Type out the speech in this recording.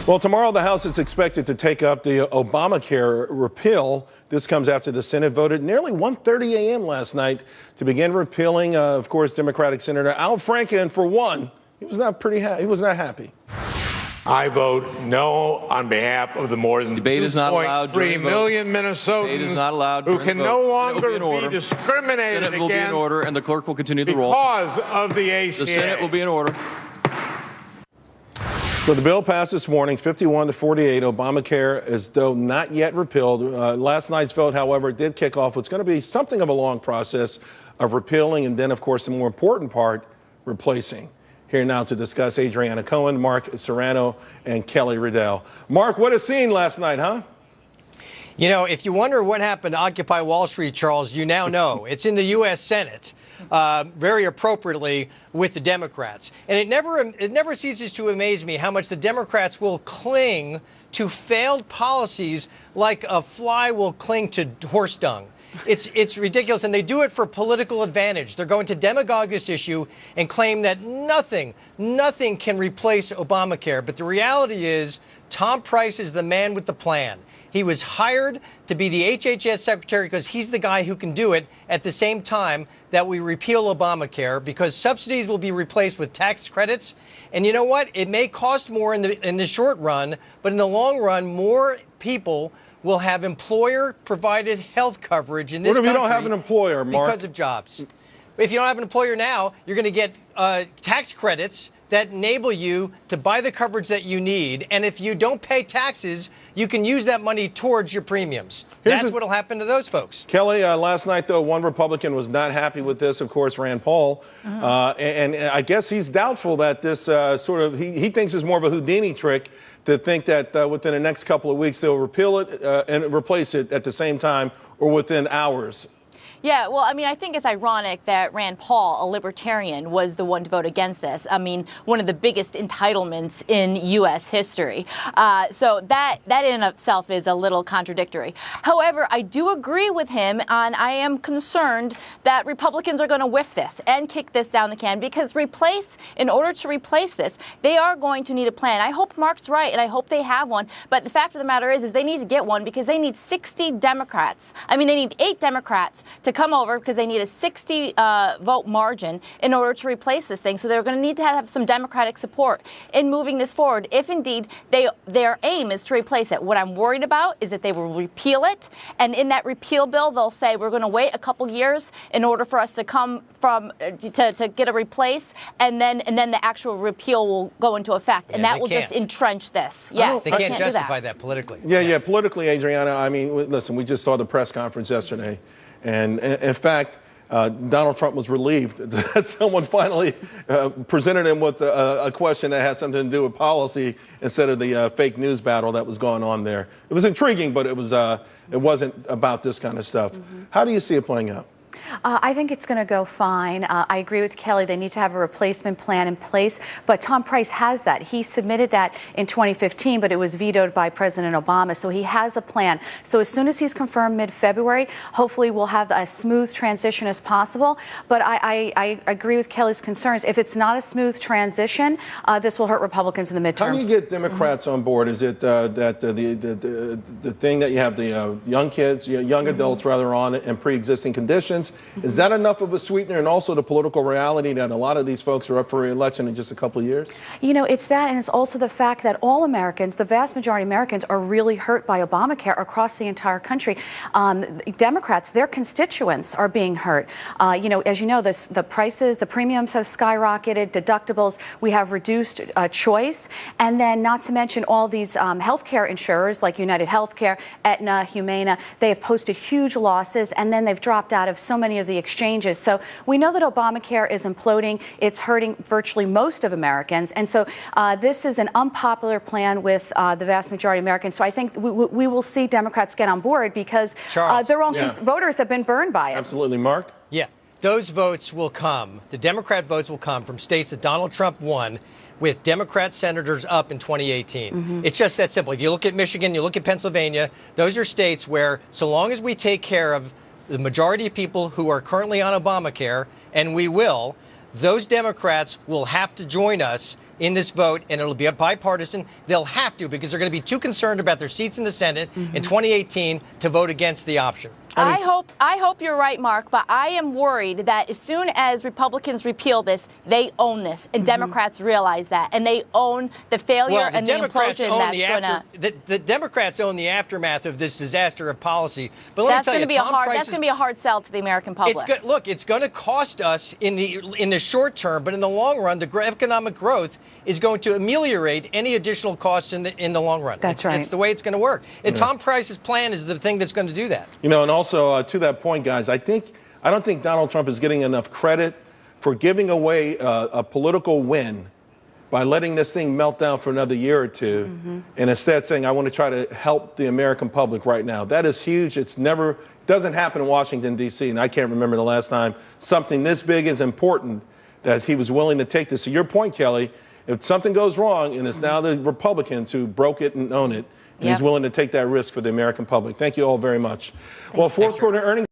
Well, tomorrow the House is expected to take up the Obamacare repeal. This comes after the Senate voted nearly 1:30 a.m. last night to begin repealing, of course, Democratic Senator Al Franken, for one, he was not happy. I vote no on behalf of the more than 2.3 million Minnesotans who can no longer be discriminated against. The Senate will be in order, and the clerk will continue the roll. Because of the ACA. The Senate will be in order. So the bill passed this morning, 51 to 48. Obamacare is, though, not yet repealed. Last night's vote, however, did kick off what's going to be something of a long process of repealing and then, of course, the more important part, replacing. Here now to discuss, Adriana Cohen, Mark Serrano, and Kelly Riddell. Mark, what a scene last night, huh? You know, if you wonder what happened to Occupy Wall Street, Charles, you now know. It's in the U.S. Senate, very appropriately, with the Democrats. And it never ceases to amaze me how much the Democrats will cling to failed policies like a fly will cling to horse dung. It's ridiculous, and they do it for political advantage. They're going to demagogue this issue and claim that nothing can replace Obamacare. But the reality is Tom Price is the man with the plan. He was hired to be the HHS secretary because he's the guy who can do it at the same time that we repeal Obamacare, because subsidies will be replaced with tax credits. And you know what? It may cost more in the short run, but in the long run, more people will have employer-provided health coverage in this country. What if you don't have an employer, Mark? Because of jobs. If you don't have an employer now, you're going to get tax credits that enable you to buy the coverage that you need. And if you don't pay taxes, you can use that money towards your premiums. That's what will happen to those folks. Kelly, last night, though, one Republican was not happy with this, of course, Rand Paul. And I guess he's doubtful that this he thinks is more of a Houdini trick to think that within the next couple of weeks they'll repeal it and replace it at the same time or within hours. Yeah, well, I mean, I think it's ironic that Rand Paul, a libertarian, was the one to vote against this. I mean, one of the biggest entitlements in U.S. history. So that in and of itself is a little contradictory. However, I do agree with him, and I am concerned that Republicans are going to whiff this and kick this down the can, because in order to replace this, they are going to need a plan. I hope Mark's right, and I hope they have one. But the fact of the matter is they need to get one, because they need 60 Democrats. I mean, they need 8 Democrats to come over, because they need a 60 vote margin in order to replace this thing. So they're going to need to have some Democratic support in moving this forward, if indeed their aim is to replace it. What I'm worried about is that they will repeal it, and in that repeal bill they'll say we're going to wait a couple years in order for us to come to get a replace, and then the actual repeal will go into effect, and that will just entrench this. Yes, they can't justify that politically. Yeah, politically, Adriana. I mean, listen, we just saw the press conference yesterday. And in fact, Donald Trump was relieved that someone finally presented him with a question that had something to do with policy instead of the fake news battle that was going on there. It was intriguing, but it wasn't about this kind of stuff. How do you see it playing out? I think it's going to go fine. I agree with Kelly. They need to have a replacement plan in place. But Tom Price has that. He submitted that in 2015, but it was vetoed by President Obama. So he has a plan. So as soon as he's confirmed mid-February, hopefully we'll have a smooth transition as possible. But I agree with Kelly's concerns. If it's not a smooth transition, this will hurt Republicans in the midterms. How do you get Democrats on board? Is it that the thing that you have the young kids, young adults rather, on it, and pre-existing conditions? Is that enough of a sweetener, and also the political reality that a lot of these folks are up for re-election in just a couple of years? You know, it's that, and it's also the fact that all Americans, the vast majority of Americans, are really hurt by Obamacare across the entire country. Democrats, their constituents are being hurt. As you know, the prices, the premiums have skyrocketed, deductibles, we have reduced choice, and then not to mention all these healthcare insurers like United Healthcare, Aetna, Humana, they have posted huge losses, and then they've dropped out of so many of the exchanges. So we know that Obamacare is imploding. It's hurting virtually most of Americans. And so this is an unpopular plan with the vast majority of Americans. So I think we will see Democrats get on board, because their own voters have been burned by it. Absolutely. Mark? Yeah. Those votes will come. The Democrat votes will come from states that Donald Trump won with Democrat senators up in 2018. It's just that simple. If you look at Michigan, you look at Pennsylvania, those are states where, so long as we take care of the majority of people who are currently on Obamacare, and we will, those Democrats will have to join us in this vote, and it'll be bipartisan. They'll have to, because they're going to be too concerned about their seats in the Senate in 2018 to vote against the option. I hope you're right, Mark, but I am worried that as soon as Republicans repeal this, they own this, and Democrats realize that, and they own the failure and the implosion that's going to. The Democrats own the aftermath of this disaster of policy. But let me tell you, that's going to be a hard sell to the American public. Look, it's going to cost us in the short term, but in the long run, the economic growth is going to ameliorate any additional costs in the long run. That's right. It's the way it's going to work. And Tom Price's plan is the thing that's going to do that. You know, and also to that point, guys, I don't think Donald Trump is getting enough credit for giving away a political win by letting this thing melt down for another year or two, and instead saying, I want to try to help the American public right now. That is huge. Doesn't happen in Washington, D.C., and I can't remember the last time something this big is important that he was willing to take this. To your point, Kelly, if something goes wrong and it's now the Republicans who broke it and own it, and he's willing to take that risk for the American public. Thank you all very much. Well, fourth quarter earnings.